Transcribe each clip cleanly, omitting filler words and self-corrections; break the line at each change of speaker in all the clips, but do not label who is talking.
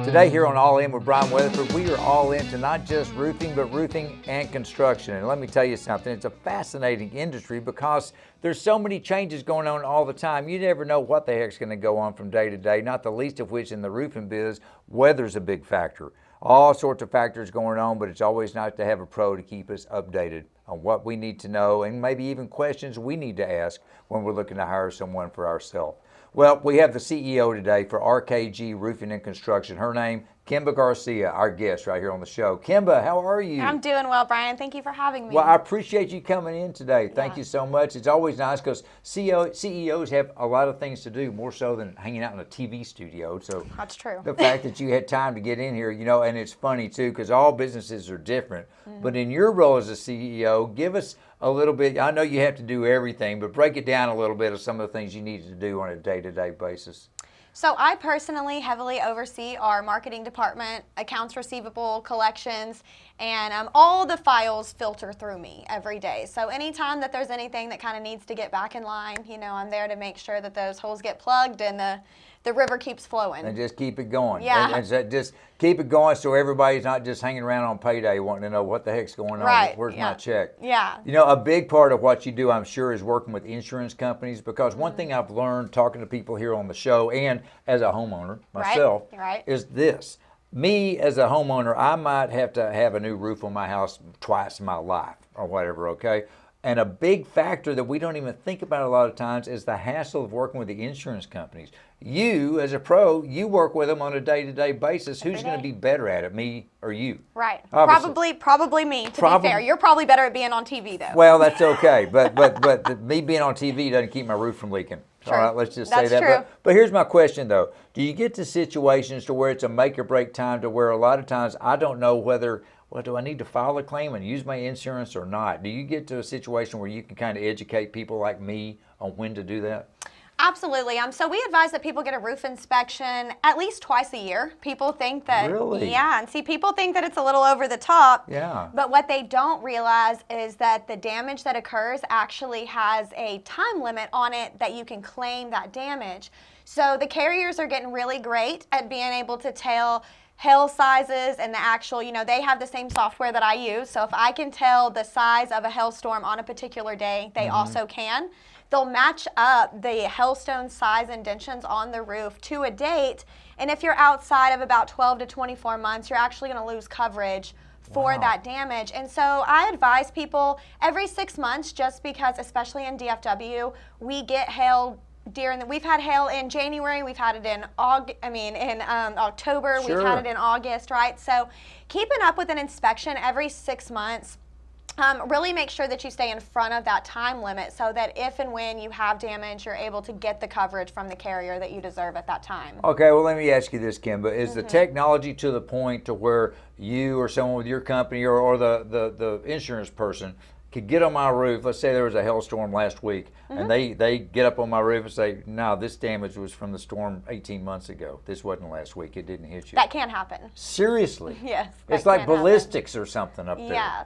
Today here on All In with Bryan Weatherford, we are all into not just roofing, but roofing and construction. And let me tell you something, it's a fascinating industry because there's so many changes going on all the time. You never know what the heck's going to go on from day to day, not the least of which in the roofing biz, weather's a big factor. All sorts of factors going on, but it's always nice to have a pro to keep us updated on what we need to know and maybe even questions we need to ask when we're looking to hire someone for ourselves. Well, we have the CEO today for RKG Roofing and Construction. Her name, Kimba Garcia, our guest right here on the show. Kimba, how are you?
I'm doing well, Bryan. Thank you for having me.
Well, I appreciate you coming in today. Thank you so much. It's always nice because CEOs have a lot of things to do, more so than hanging out in a TV studio. So
that's true.
The fact that you had time to get in here, you know, and it's funny too because all businesses are different. But in your role as a CEO, give us a little bit. I know you have to do everything, but break it down a little bit of some of the things you need to do on a day-to-day basis.
So I personally heavily oversee our marketing department, accounts receivable, collections, and all the files filter through me every day. So anytime that there's anything that kind of needs to get back in line, you know, I'm there to make sure that those holes get plugged and the river keeps flowing.
And just keep it going.
Yeah.
And so just keep it going so everybody's not just hanging around on payday wanting to know what the heck's going on.
Right.
Where's my check?
Yeah.
You know, a big part of what you do, I'm sure, is working with insurance companies because one thing I've learned talking to people here on the show and as a homeowner myself is this. Me as a homeowner, I might have to have a new roof on my house twice in my life or whatever, okay? And a big factor that we don't even think about a lot of times is the hassle of working with the insurance companies. You, as a pro, you work with them on a day-to-day basis. Who's going to be better at it, me or you?
Right.
Obviously.
Probably me, to be fair. You're probably better at being on TV, though.
Well, that's okay. But me being on TV doesn't keep my roof from leaking.
True.
All right, let's just say that.
True.
But here's my question, though. Do you get to situations to where it's a make or break time to where a lot of times I don't know whether, well, do I need to file a claim and use my insurance or not? Do you get to a situation where you can kind of educate people like me on when to do that?
Absolutely. So we advise that people get a roof inspection at least twice a year. People think that,
really?
Yeah, and see, people think that it's a little over the top.
Yeah.
But what they don't realize is that the damage that occurs actually has a time limit on it that you can claim that damage. So the carriers are getting really great at being able to tell hail sizes and the actual, you know, they have the same software that I use. So if I can tell the size of a hailstorm on a particular day, they also can. They'll match up the hailstone size indentions on the roof to a date. And if you're outside of about 12 to 24 months, you're actually going to lose coverage for that damage. And so I advise people every 6 months, just because, especially in DFW, we get hail we've had hail in January, we've had it in October,
Sure.
We've had it in August, right? So keeping up with an inspection every 6 months, really make sure that you stay in front of that time limit so that if and when you have damage, you're able to get the coverage from the carrier that you deserve at that time.
Okay, well, let me ask you this, Kimba. Is the technology to the point to where you or someone with your company or the insurance person could get on my roof? Let's say there was a hailstorm last week, and they get up on my roof and say, no, this damage was from the storm 18 months ago. This wasn't last week. It didn't hit you.
That can happen.
Seriously?
Yes.
It's like ballistics or something up there.
Yeah.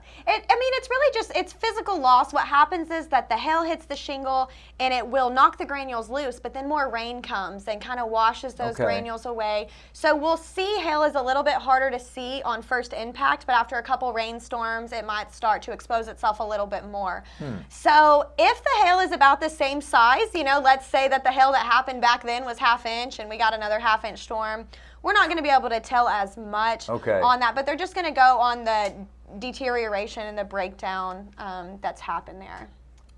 It's really just, it's physical loss. What happens is that the hail hits the shingle and it will knock the granules loose, but then more rain comes and kind of washes those granules away. So we'll see hail is a little bit harder to see on first impact, but after a couple rainstorms, it might start to expose itself a little bit more. So if the hail is about the same size, you know, let's say that the hail that happened back then was 1/2 inch and we got another 1/2 inch storm, we're not going to be able to tell as much on that, but they're just going to go on the deterioration and the breakdown that's happened there.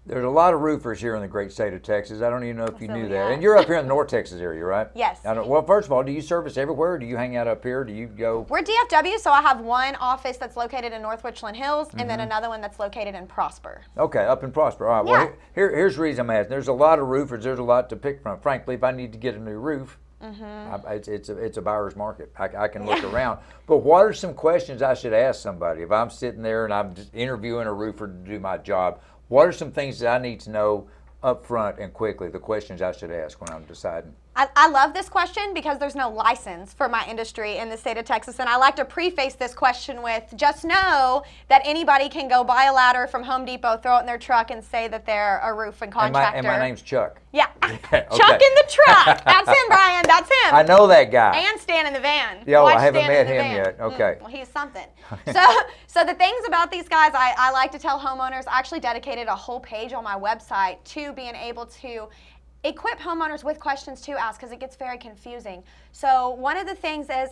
There's a lot of roofers here in the great state of Texas. I don't even know if you knew that. And you're up here in the North Texas area, right?
Yes.
Well, first of all, do you service everywhere? Do you hang out up here? Do you go?
We're DFW, so I have one office that's located in North Richland Hills and then another one that's located in Prosper.
Okay, up in Prosper. All right. Well, here's the reason I'm asking. There's a lot of roofers. There's a lot to pick from. Frankly, if I need to get a new roof, it's a buyer's market. I can look around. But what are some questions I should ask somebody if I'm sitting there and I'm just interviewing a roofer to do my job? What are some things that I need to know up front and quickly, the questions I should ask when I'm deciding?
I love this question because there's no license for my industry in the state of Texas, and I like to preface this question with, just know that anybody can go buy a ladder from Home Depot, throw it in their truck, and say that they're a roofing contractor.
And my name's Chuck.
Yeah.
Okay.
Chuck in the truck. That's him, Brian. That's him.
I know that guy.
And Stan in the van.
Yo,
Watch
I haven't
Stan
met
in the
him
van.
yet. Okay.
Well, he's something. So the things about these guys, I like to tell homeowners, I actually dedicated a whole page on my website to being able to equip homeowners with questions to ask, because it gets very confusing. So one of the things is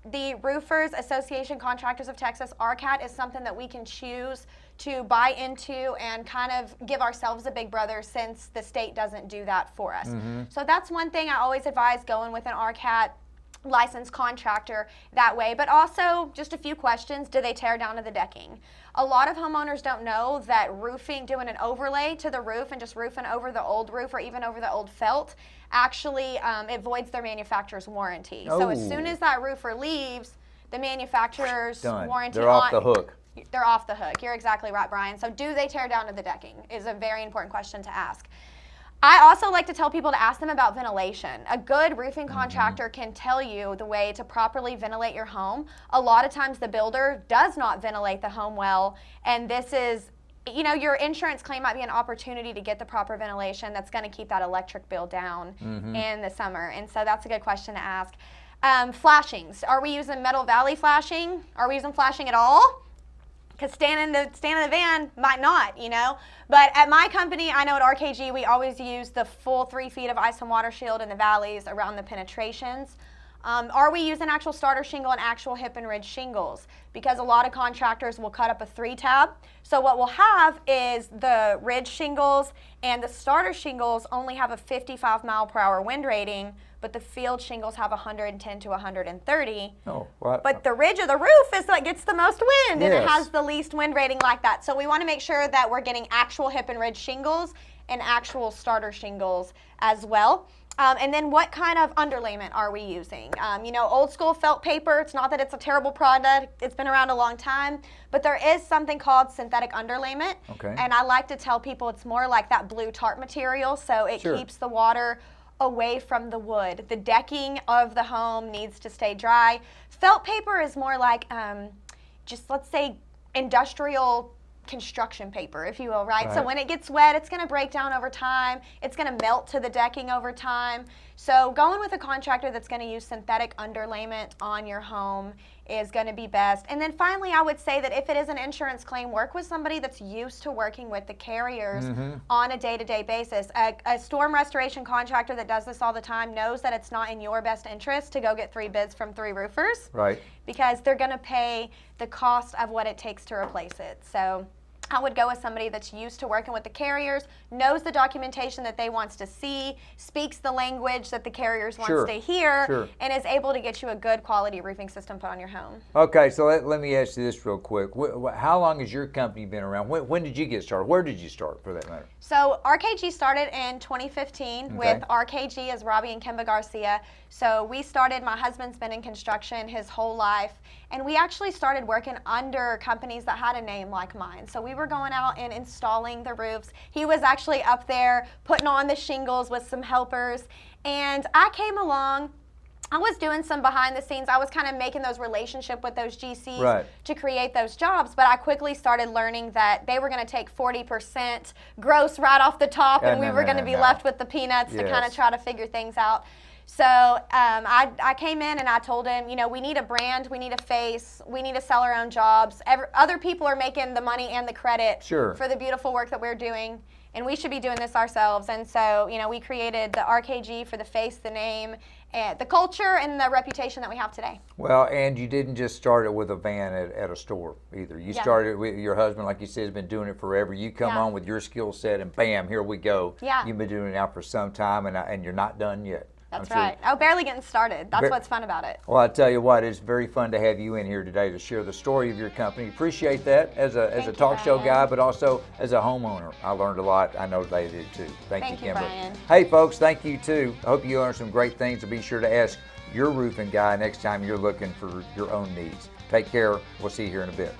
the Roofers Association Contractors of Texas, RCAT, is something that we can choose to buy into and kind of give ourselves a big brother, since the state doesn't do that for us. So that's one thing I always advise, going with an RCAT licensed contractor that way. But also, just a few questions: do they tear down to the decking? A lot of homeowners don't know that roofing, doing an overlay to the roof and just roofing over the old roof or even over the old felt, actually it voids their manufacturer's warranty. So as soon as that roofer leaves, the manufacturer's warranty,
they're off the hook.
They're off the hook. You're exactly right, Brian. So do they tear down to the decking is a very important question to ask. I also like to tell people to ask them about ventilation. A good roofing contractor can tell you the way to properly ventilate your home. A lot of times the builder does not ventilate the home well, and this is, you know, your insurance claim might be an opportunity to get the proper ventilation that's going to keep that electric bill down in the summer. And so that's a good question to ask. Flashings. Are we using Metal Valley flashing? Are we using flashing at all? Because standing in the van might not, you know. But at my company, I know at RKG, we always use the full 3 feet of ice and water shield in the valleys around the penetrations. Are we using actual starter shingle and actual hip and ridge shingles? Because a lot of contractors will cut up a 3-tab. So what we'll have is the ridge shingles and the starter shingles only have a 55 mile per hour wind rating, but the field shingles have 110 to 130.
Oh, what?
But the ridge of the roof is what gets the most wind, and it has the least wind rating like that. So we want to make sure that we're getting actual hip and ridge shingles and actual starter shingles as well. And then what kind of underlayment are we using? You know, old school felt paper, it's not that it's a terrible product, it's been around a long time, but there is something called synthetic underlayment.
Okay.
And I like to tell people it's more like that blue tarp material, so it keeps the water away from the wood. The decking of the home needs to stay dry. Felt paper is more like just, let's say, industrial construction paper, if you will, right? So when it gets wet, it's going to break down over time. It's going to melt to the decking over time. So going with a contractor that's going to use synthetic underlayment on your home is going to be best. And then finally, I would say that if it is an insurance claim, work with somebody that's used to working with the carriers on a day-to-day basis. A storm restoration contractor that does this all the time knows that it's not in your best interest to go get 3 bids from 3 roofers.
Right.
Because they're going to pay the cost of what it takes to replace it. So I would go with somebody that's used to working with the carriers, knows the documentation that they wants to see, speaks the language that the carriers wants to hear, and is able to get you a good quality roofing system put on your home.
Okay, so let me ask you this real quick. How long has your company been around? When did you get started? Where did you start, for that matter?
So RKG started in 2015 with RKG as Robbie and Kimba Garcia. So we started, my husband's been in construction his whole life, and we actually started working under companies that had a name like mine. So we were going out and installing the roofs. He was actually up there putting on the shingles with some helpers, and I came along. I was doing some behind the scenes. I was kind of making those relationships with those GCs to create those jobs, but I quickly started learning that they were going to take 40% gross right off the top, and we were going to be left with the peanuts to kind of try to figure things out. So I came in and I told him, you know, we need a brand, we need a face, we need to sell our own jobs. Other people are making the money and the credit for the beautiful work that we're doing, and we should be doing this ourselves. And so, you know, we created the RKG for the face, the name, and the culture, and the reputation that we have today.
Well, and you didn't just start it with a van at a store either. You started with your husband, like you said, has been doing it forever. You come on with your skill set, and bam, here we go. You've been doing it now for some time, and you're not done yet.
That's right. Oh, barely getting started. That's what's fun about it.
Well, I tell you what, it's very fun to have you in here today to share the story of your company. Appreciate that as a talk show guy, but also as a homeowner. I learned a lot. I know they did too. Thank you, Kimba.
Brian.
Hey, folks, thank you too. I hope you learned some great things. So be sure to ask your roofing guy next time you're looking for your own needs. Take care. We'll see you here in a bit.